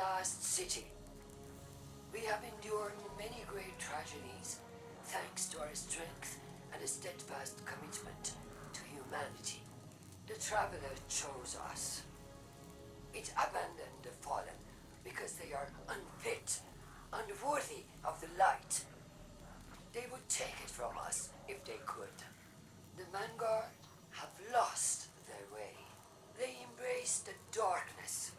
last city. We have endured many great tragedies, thanks to our strength and a steadfast commitment to humanity. The Traveler chose us. It abandoned the Fallen because they are unfit, unworthy of the light. They would take it from us if they could. The Vanguard have lost their way. They embrace the darkness.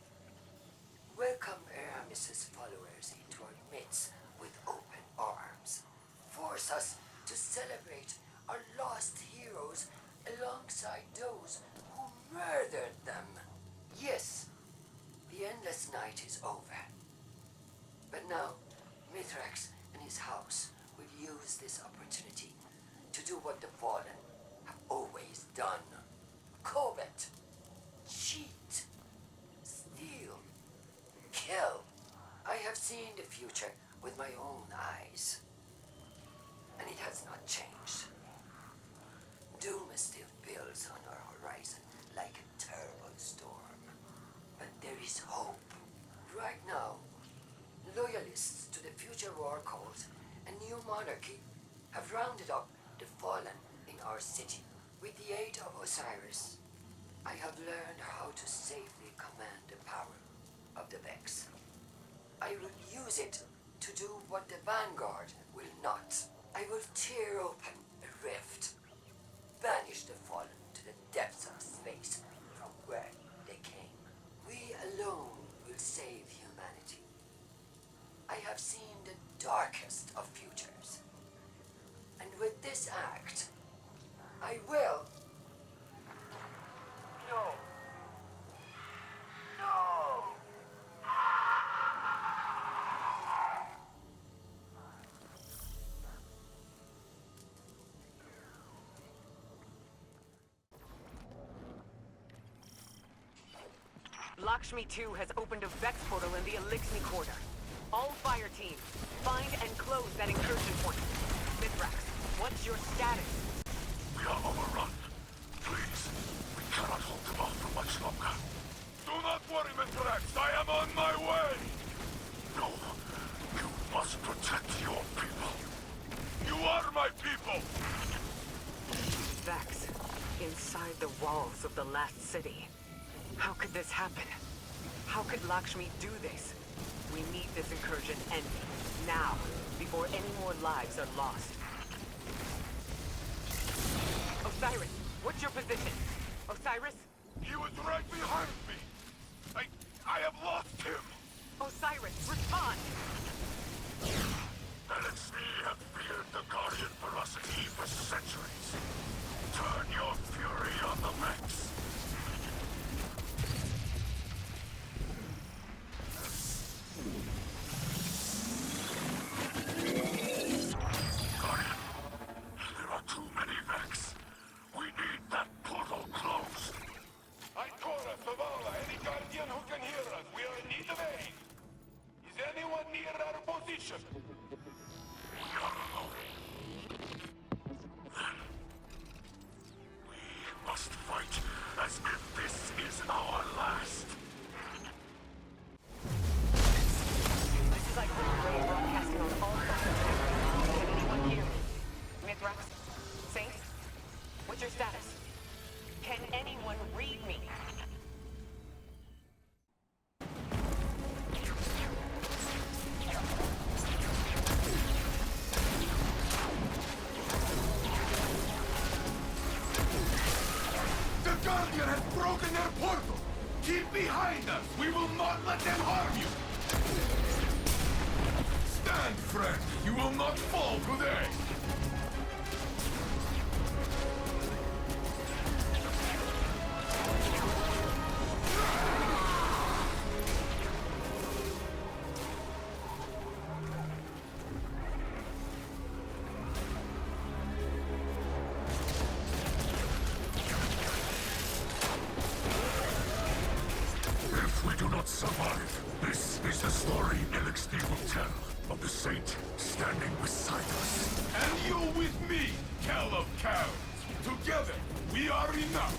Welcome Aramis's followers into our midst with open arms. Force us to celebrate our lost heroes alongside those who murdered them. Yes, the endless night is over. But now, Mithrax and his house will use this opportunity to do what the Fallen have always done. Covet, cheat, steal, kill. I have seen the future with my own eyes, and it has not changed. Doom still builds on our horizon like a terrible storm. But there is hope. Right now, loyalists to the future war cult and new monarchy have rounded up the Fallen in our city. With the aid of Osiris, I have learned how to safely command the power of the Vex. I will use it to do what the Vanguard will not. I will tear open a rift, banish the Fallen to the depths of space from where they came. We alone will save humanity. I have seen the darkest of futures. And with this act, I will... No. No! Lakshmi 2 has opened a Vex portal in the Elixni Quarter. All fire teams, find and close that incursion point. Mithrax, what's your status? We are overrun. Please, we cannot hold them off for much longer. Do not worry, Mithrax. I am on my way. No, you must protect your people. You are my people. Vex, inside the walls of the last city. How could this happen? How could Lakshmi do this? We need this incursion ending, now, before any more lives are lost. Osiris, what's your position? Osiris? He was right behind me. I have lost him. Osiris, respond! Elixni have feared the Guardian ferocity for centuries. Turn your fury on the Vex. Guardian, there are too many Vex. We need that portal closed. I Tora, Savala, any Guardian who can hear us. We are in need of aid. Is anyone near our position? We are alone. Then, we must fight as if this is our last. This is like relay broadcasting on all phones. Can anyone hear me? Mithrax? Saint? What's your status? Can anyone read me? The Guardian has broken their portal! Keep behind us! We will not let them harm you! Stand, friend! You will not fall today! If we do not survive, this is the story Elixni will tell of the Saint standing beside us. And you with me, Kel of Cows. Together, we are enough.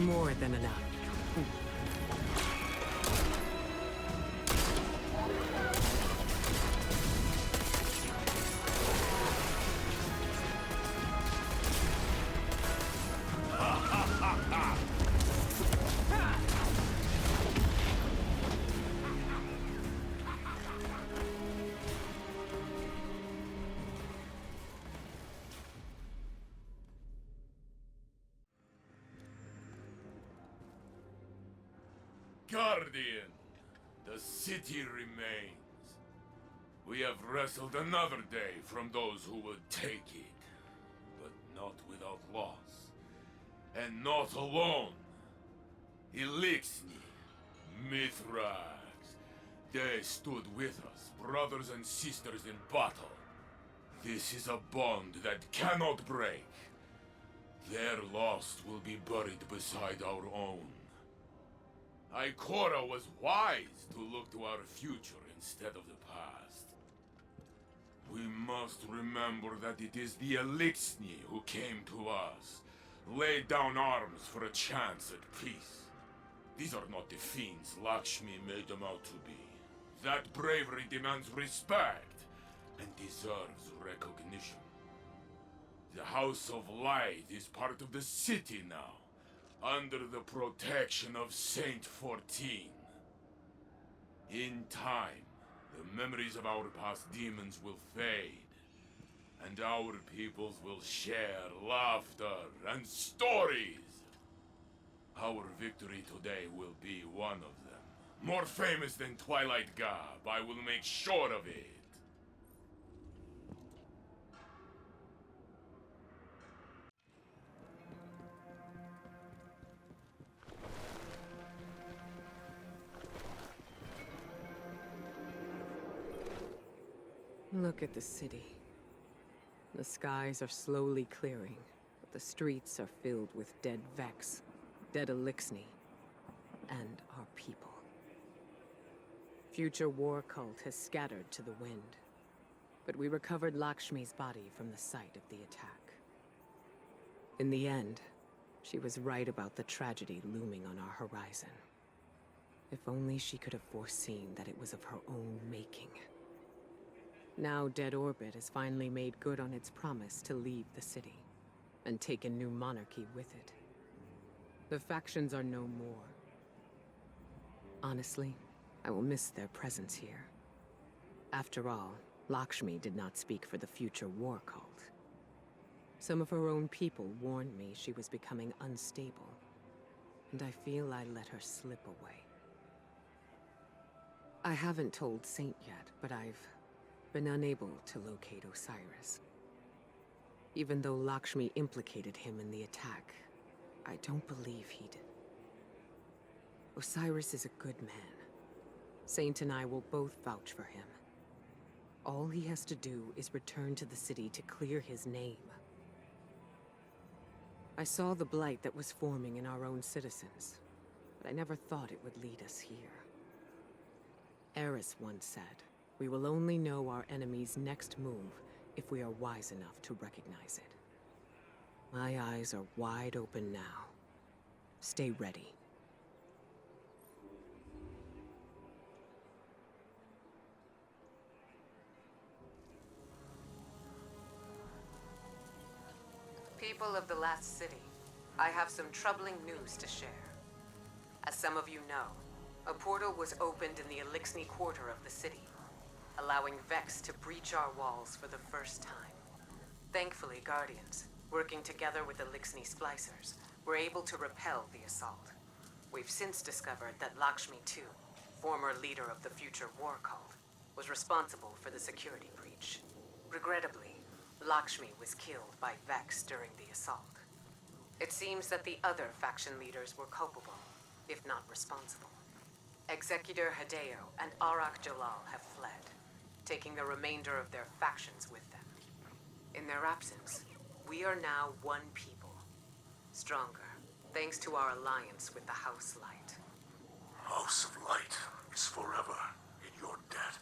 More than enough. Guardian, the city remains. We have wrestled another day from those who would take it, but not without loss. And not alone. Elixni, Mithrax, they stood with us, brothers and sisters in battle. This is a bond that cannot break. Their loss will be buried beside our own. Ikora was wise to look to our future instead of the past. We must remember that it is the Elixni who came to us, laid down arms for a chance at peace. These are not the fiends Lakshmi made them out to be. That bravery demands respect and deserves recognition. The House of Light is part of the city now, under the protection of Saint 14. In time, the memories of our past demons will fade, and our peoples will share laughter and stories. Our victory today will be one of them. More famous than Twilight Gab, I will make sure of it. Look at the city. The skies are slowly clearing, but the streets are filled with dead Vex, dead Elixni, and our people. Future war cult has scattered to the wind, but we recovered Lakshmi's body from the site of the attack. In the end, she was right about the tragedy looming on our horizon. If only she could have foreseen that it was of her own making. Now Dead Orbit has finally made good on its promise to leave the city, and take a new monarchy with it. The factions are no more. Honestly, I will miss their presence here. After all, Lakshmi did not speak for the future war cult. Some of her own people warned me she was becoming unstable, and I feel I let her slip away. I haven't told Saint yet, but I've been unable to locate Osiris. Even though Lakshmi implicated him in the attack, I don't believe he did. Osiris is a good man. Saint and I will both vouch for him. All he has to do is return to the city to clear his name. I saw the blight that was forming in our own citizens, but I never thought it would lead us here. Eris once said, "We will only know our enemy's next move if we are wise enough to recognize it." My eyes are wide open now. Stay ready. People of the Last City, I have some troubling news to share. As some of you know, a portal was opened in the Elixni quarter of the city, allowing Vex to breach our walls for the first time. Thankfully, Guardians, working together with Elixni Splicers, were able to repel the assault. We've since discovered that Lakshmi too, former leader of the future war cult, was responsible for the security breach. Regrettably, Lakshmi was killed by Vex during the assault. It seems that the other faction leaders were culpable, if not responsible. Executor Hideo and Arak Jalal have fled, taking the remainder of their factions with them. In their absence, we are now one people. Stronger, thanks to our alliance with the House Light. House of Light is forever in your debt.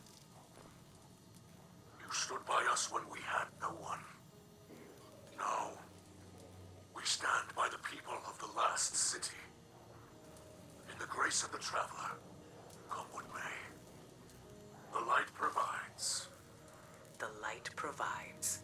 You stood by us when we had no one. Now, we stand by the people of the Last City. grace of the Traveler, come what may. The light provides. The light provides.